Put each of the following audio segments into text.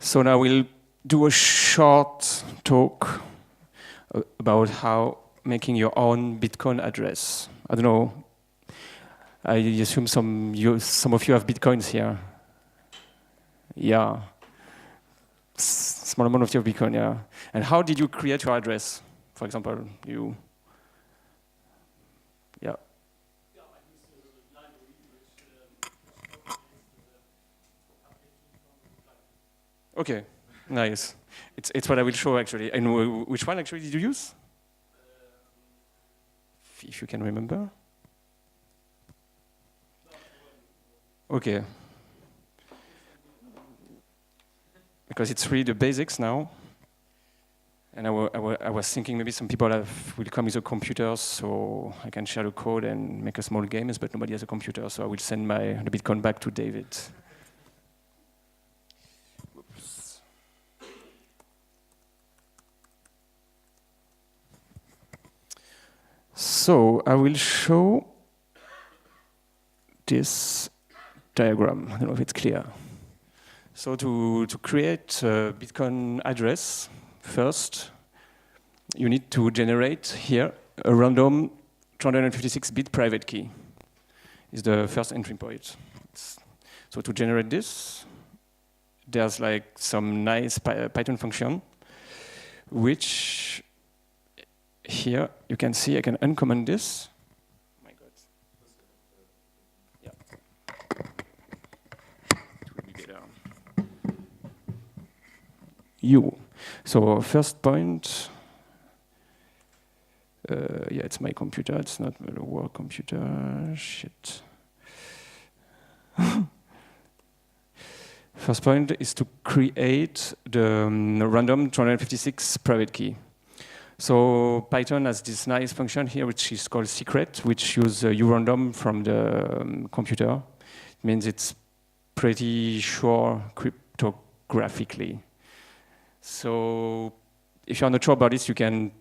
So now we'll do a short talk about how making your own Bitcoin address. I don't know. I assume some of you have Bitcoins here. Yeah. Small amount of your Bitcoin, yeah. And how did you create your address? For example, you. Yeah. Okay, nice. It's what I will show actually. And which one actually did you use? If you can remember. Okay. Because it's really the basics now. And I was thinking maybe some people will come with a computer, so I can share the code and make a small games, but nobody has a computer, so I will send the Bitcoin back to David. Oops. So I will show this diagram. I don't know if it's clear. So to create a Bitcoin address, first, you need to generate here a random 256-bit private key. Is the first entry point. So to generate this, there's like some nice Python function, which here you can see I can uncomment this. Oh my God. Yeah. It will be better. So first point. Yeah, it's my computer. It's not the work computer. Shit. First point is to create the random 256 private key. So Python has this nice function here, which is called secret, which uses urandom from the computer. It means it's pretty sure cryptographically. So if you're not sure about this, you can,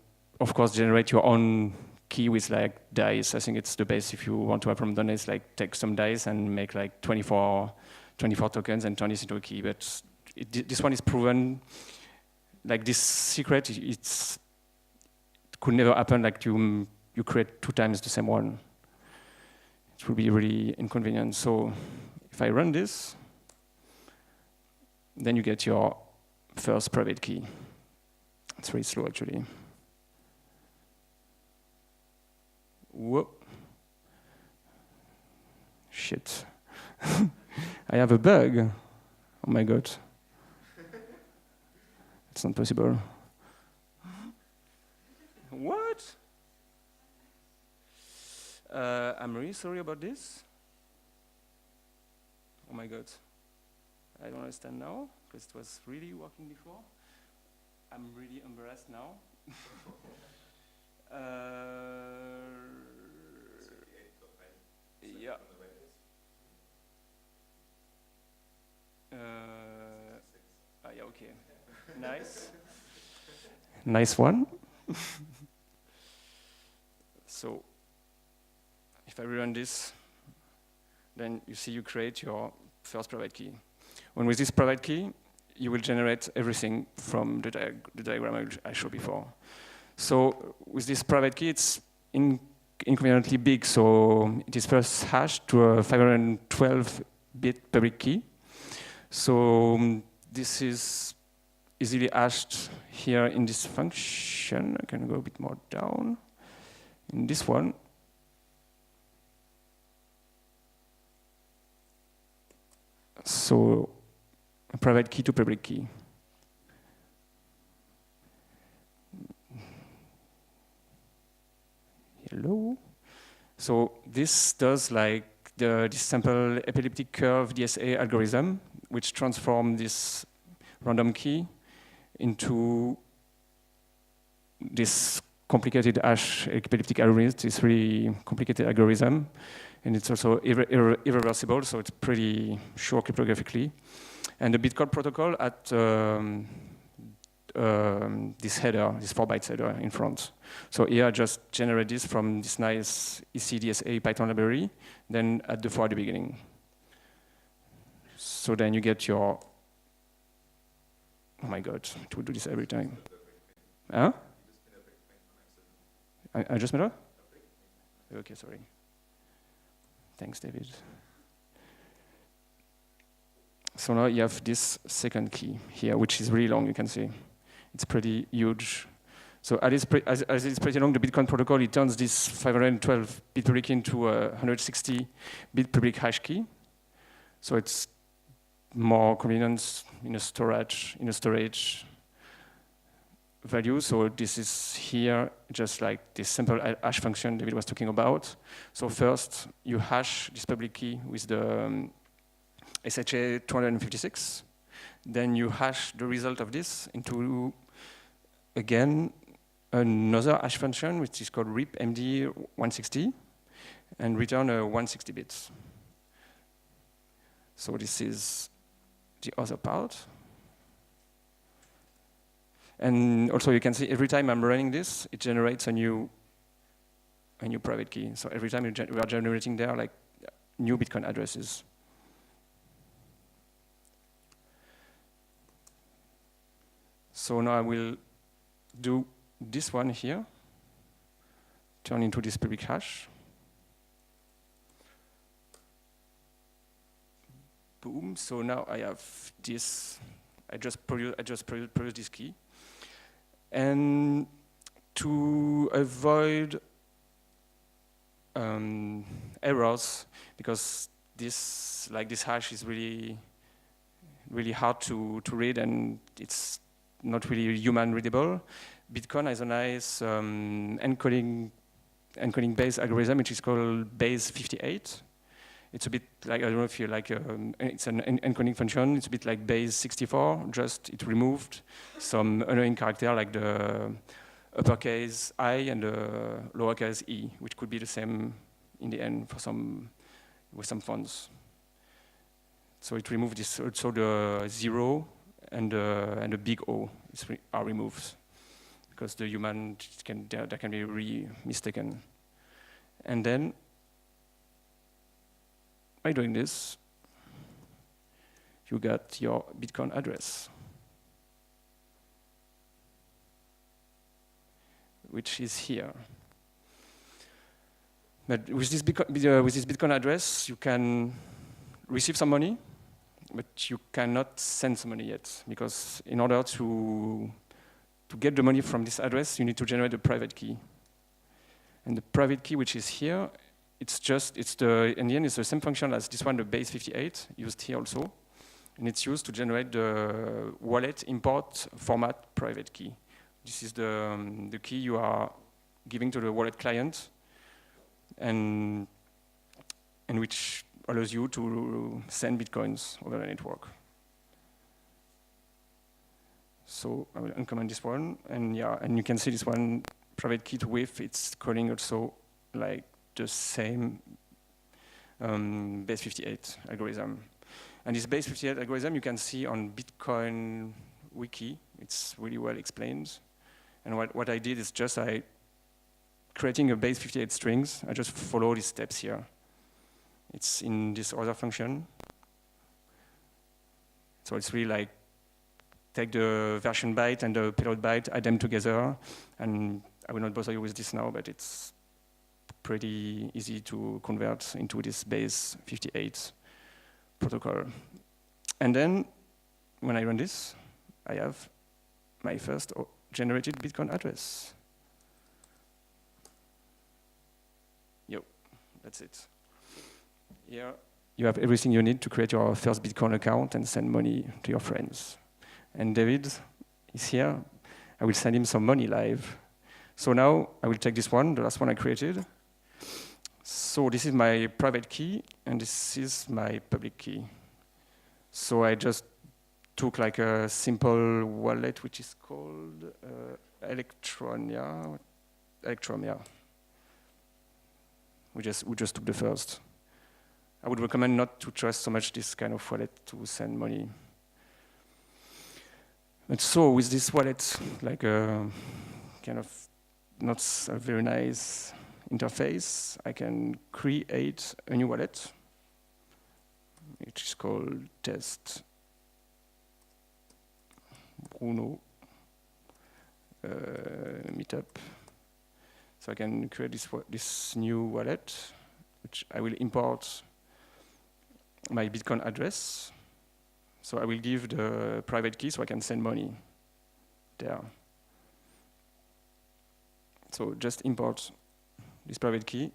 of course, generate your own key with like dice. I think it's the best if you want to have randomness, like take some dice and make like 24 tokens and turn this into a key. But this one is proven, like this secret, it could never happen like you create 2 times the same one. It will be really inconvenient. So if I run this, then you get your first private key. It's very slow actually. Whoa. Shit. I have a bug. Oh my God. It's not possible. What? I'm really sorry about this. Oh my God. I don't understand now, because it was really working before. I'm really embarrassed now. Yeah. Yeah, okay. Nice. Nice one. So, if I rerun this, then you see you create your first private key. And with this private key, you will generate everything from the diagram I showed before. So with this private key, it's inconveniently big. So it is first hashed to a 512-bit public key. So this is easily hashed here in this function. I can go a bit more down. In this one, so a private key to public key. Hello. So this does like this sample epileptic curve DSA algorithm, which transforms this random key into this complicated hash epileptic algorithm. It's really complicated algorithm, and it's also irreversible, so it's pretty sure cryptographically. And the Bitcoin protocol at this header, this 4-byte header in front. So here I just generate this from this nice ECDSA Python library, then add the 4 at the beginning. So then you get your my God, it will do this every time. Huh? I just made up? Okay, sorry. Thanks, David. So now you have this second key here, which is really long, you can see. It's pretty huge. So as it's pretty long, the Bitcoin protocol, it turns this 512-bit public key into a 160-bit public hash key. So it's more convenient in a storage value. So this is here just like this simple hash function David was talking about. So first you hash this public key with the SHA 256. Then you hash the result of this into, again, another hash function which is called RIP MD 160 and return a 160 bits. So this is the other part. And also you can see every time I'm running this, it generates a new private key. So every time we are generating there like new Bitcoin addresses. So now I will do this one here, turn into this public hash. Boom, so now I have this, I just produce this key. And to avoid errors, because this hash is really hard to read and it's not really human readable, Bitcoin has a nice encoding based algorithm which is called base 58. It's a bit like, I don't know if you like, it's an encoding function. It's a bit like base 64, just it removed some annoying character like the uppercase I and the lowercase e, which could be the same in the end for with some fonts. So it removed this, also the 0 and the big O are removed because the human that can be mistaken. And then by doing this, you got your Bitcoin address, which is here. But with this Bitcoin address, you can receive some money, but you cannot send some money yet, because in order to get the money from this address, you need to generate a private key. And the private key, which is here, in the end, it's the same function as this one, the base 58, used here also. And it's used to generate the wallet import format private key. This is the key you are giving to the wallet client, and which allows you to send Bitcoins over the network. So I will uncomment this one, and yeah, and you can see this one, private key to WIF, it's calling also like the same base 58 algorithm. And this base 58 algorithm you can see on Bitcoin wiki. It's really well explained. And what I did is just creating a base 58 strings. I just follow these steps here. It's in this other function. So it's really like take the version byte and the payload byte, add them together. And I will not bother you with this now, but it's pretty easy to convert into this base 58 protocol. And then when I run this, I have my first generated Bitcoin address. Yo, that's it. Here you have everything you need to create your first Bitcoin account and send money to your friends. And David is here. I will send him some money live. So now I will take this one, the last one I created. So this is my private key, and this is my public key. So I just took like a simple wallet, which is called Electrum, yeah. We just took the first. I would recommend not to trust so much this kind of wallet to send money. And so with this wallet, like a kind of not a very nice interface, I can create a new wallet, which is called test Bruno meetup. So I can create this new wallet, which I will import my Bitcoin address. So I will give the private key so I can send money there. So just import this private key,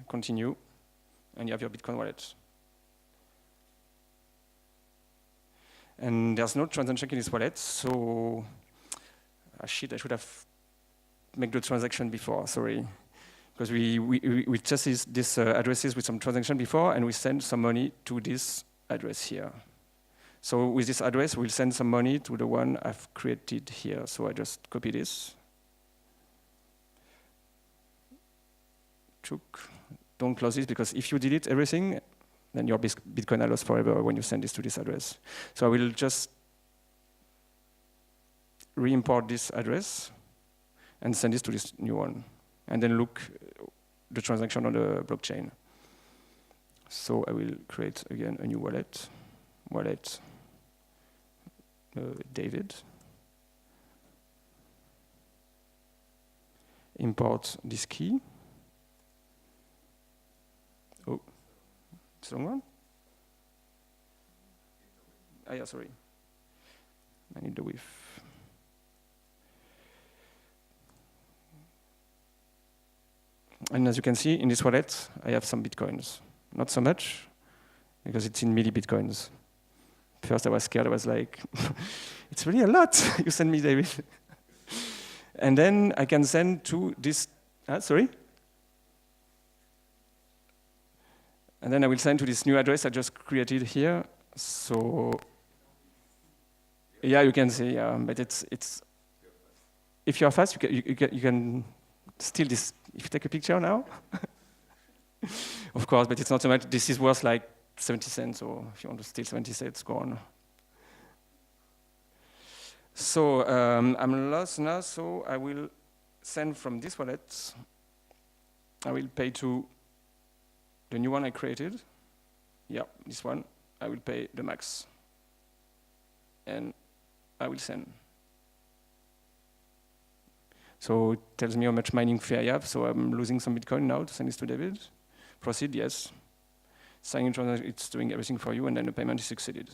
continue, and you have your Bitcoin wallet. And there's no transaction in this wallet, so shit, I should have made the transaction before, sorry. Because we tested these addresses with some transaction before, and we send some money to this address here. So with this address, we'll send some money to the one I've created here. So I just copy this. Don't close this, because if you delete everything, then your Bitcoin are lost forever when you send this to this address. So I will just re-import this address and send this to this new one. And then look the transaction on the blockchain. So I will create again a new wallet. David. Import this key. Oh, it's the wrong one? Ah, yeah, sorry. I need the width. And as you can see, in this wallet, I have some Bitcoins. Not so much, because it's in milli-Bitcoins. First I was scared, I was like, it's really a lot you send me, David. And then I can send to this, sorry? And then I will send to this new address I just created here. So, yeah, you can see, but it's if you're fast, you can steal this. If you take a picture now, of course, but it's not so much. This is worth like 70 cents, or if you want to steal 70 cents, go on. So I'm lost now, so I will send from this wallet. I will pay to the new one I created. Yeah, this one. I will pay the max. And I will send. So it tells me how much mining fee I have, so I'm losing some Bitcoin now to send this to David. Proceed, yes. Signing transaction, it's doing everything for you, and then the payment is succeeded.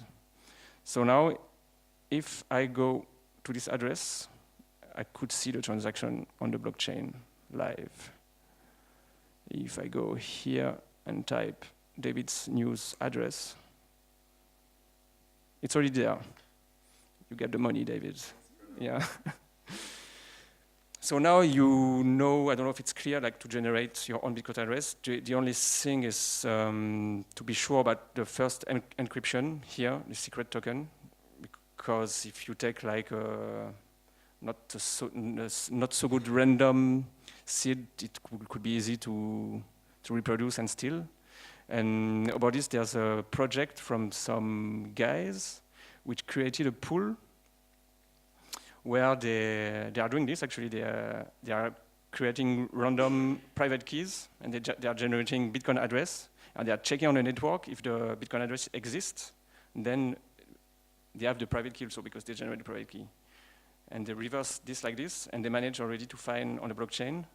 So now, if I go to this address, I could see the transaction on the blockchain live. If I go here and type David's news address, it's already there. You get the money, David. Yeah. So now you know, I don't know if it's clear, like to generate your own Bitcoin address. The only thing is to be sure about the first encryption here, the secret token, because if you take like a not so good random seed, it could be easy to reproduce and steal. And about this, there's a project from some guys which created a pool where they are doing this. Actually, they are creating random private keys, and they are generating Bitcoin address, and they are checking on the network if the Bitcoin address exists. And then they have the private key also, because they generate the private key. And they reverse this like this, and they manage already to find on the blockchain,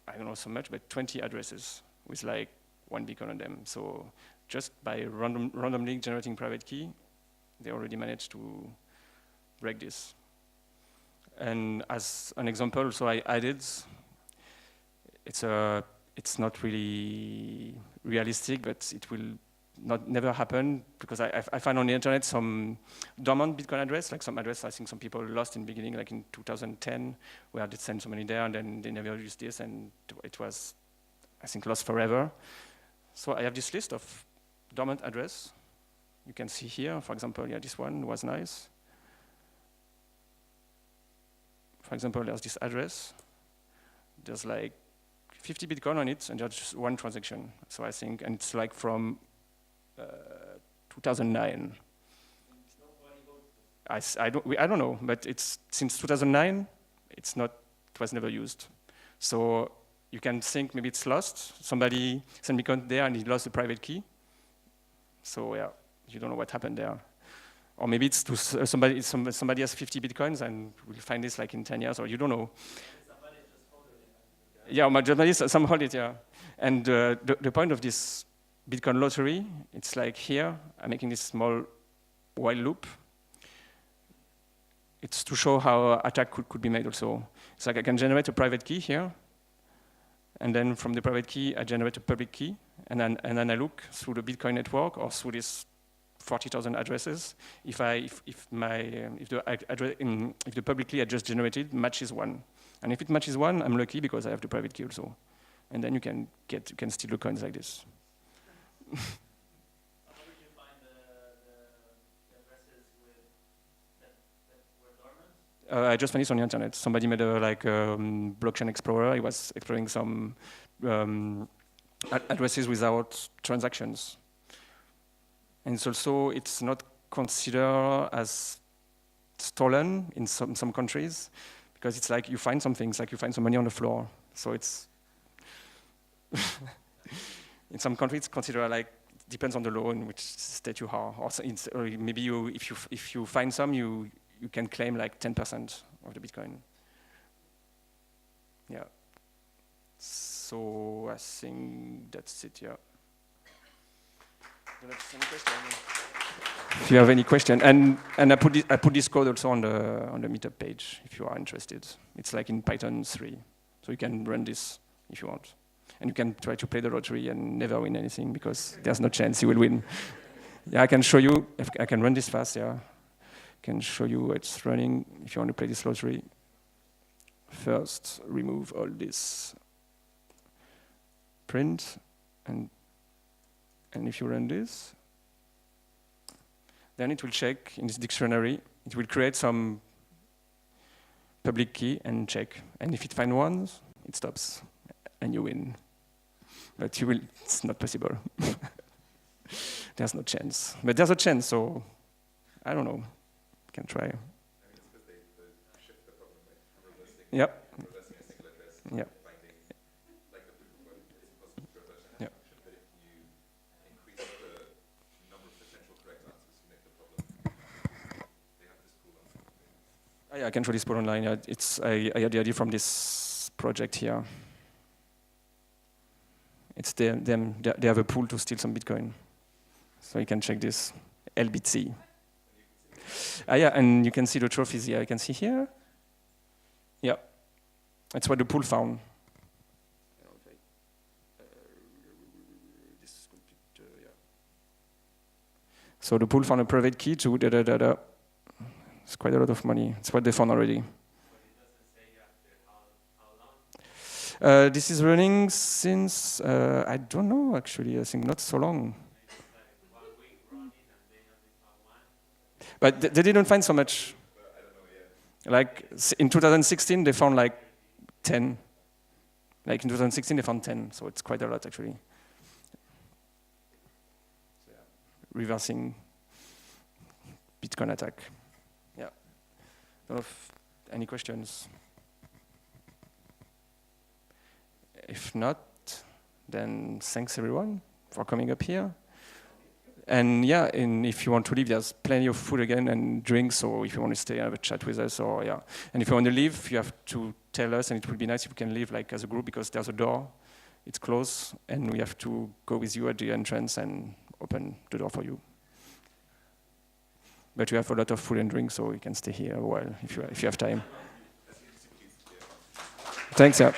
I don't know so much, but 20 addresses with like 1 Bitcoin on them. So just by randomly generating private key, they already managed to break this. And as an example, so I added, it's not really realistic, but it will never happen, because I found on the internet some dormant Bitcoin address, like some address I think some people lost in the beginning, like in 2010, where they sent some money there, and then they never used this, and it was, I think, lost forever. So I have this list of dormant address. You can see here, for example, yeah, this one was nice. For example, there's this address. There's like 50 Bitcoin on it, and there's just one transaction. So I think, and it's like from 2009. I don't know, but it's since 2009. It was never used. So you can think maybe it's lost. Somebody sent Bitcoin there, and he lost the private key. So yeah, you don't know what happened there. Or maybe it's to somebody has 50 bitcoins and we'll find this like in 10 years, or you don't know. Yeah, some hold it, yeah. And the point of this Bitcoin lottery, it's like here, I'm making this small while loop. It's to show how attack could be made also. It's like I can generate a private key here, and then from the private key, I generate a public key, and then I look through the Bitcoin network or through these 40,000 addresses. If the public key I just generated matches 1, and if it matches 1, I'm lucky because I have the private key also, and then you can steal the coins like this. How did you find the addresses that were dormant? I just found it on the internet. Somebody made a blockchain explorer. He was exploring some addresses without transactions. And it's not considered as stolen in some countries, because it's like you find some things, like you find some money on the floor. So it's in some countries it's considered like, depends on the law in which state you are. Or maybe if you find some, you can claim like 10% of the Bitcoin. Yeah. So I think that's it, yeah. If you have any question, and I put this code also on the meetup page if you are interested. It's like in Python 3, so you can run this if you want, and you can try to play the lottery and never win anything because there's no chance you will win. Yeah, I can show you. If I can run this fast. Yeah, I can show you it's running. If you want to play this lottery, first remove all this print and if you run this, then it will check in this dictionary. It will create some public key and check. And if it finds one, it stops, and you win. But it's not possible. There's no chance. But there's a chance, so I don't know. You can try. I mean, it's because they shift the problem, like reversing, Yep. reversing a single address, Yep. finding, like the proof of work, it's impossible to reverse an Yep. function, but if you increase the number of potential correct answers, you make the problem. They have this pool on. Yeah, I can show this pool online. I had the idea from this project here. It's they have a pool to steal some Bitcoin. So you can check this, LBTC. Yeah, and you can see the trophies here. You can see here. Yeah, that's what the pool found. So the pool found a private key to da-da-da-da. It's quite a lot of money. It's what they found already. This is running since, I don't know actually, I think not so long. But they didn't find so much. Like in 2016, they found like 10. Like in 2016, they found 10, so it's quite a lot actually. Reversing Bitcoin attack. Yeah. Any questions? If not, then thanks everyone for coming up here. And yeah, and if you want to leave, there's plenty of food again and drinks, or if you want to stay and have a chat with us, or yeah. And if you want to leave, you have to tell us, and it would be nice if we can leave like as a group, because there's a door, it's closed, and we have to go with you at the entrance and open the door for you. But we have a lot of food and drinks, so you can stay here a while if you have time. Thanks, yeah.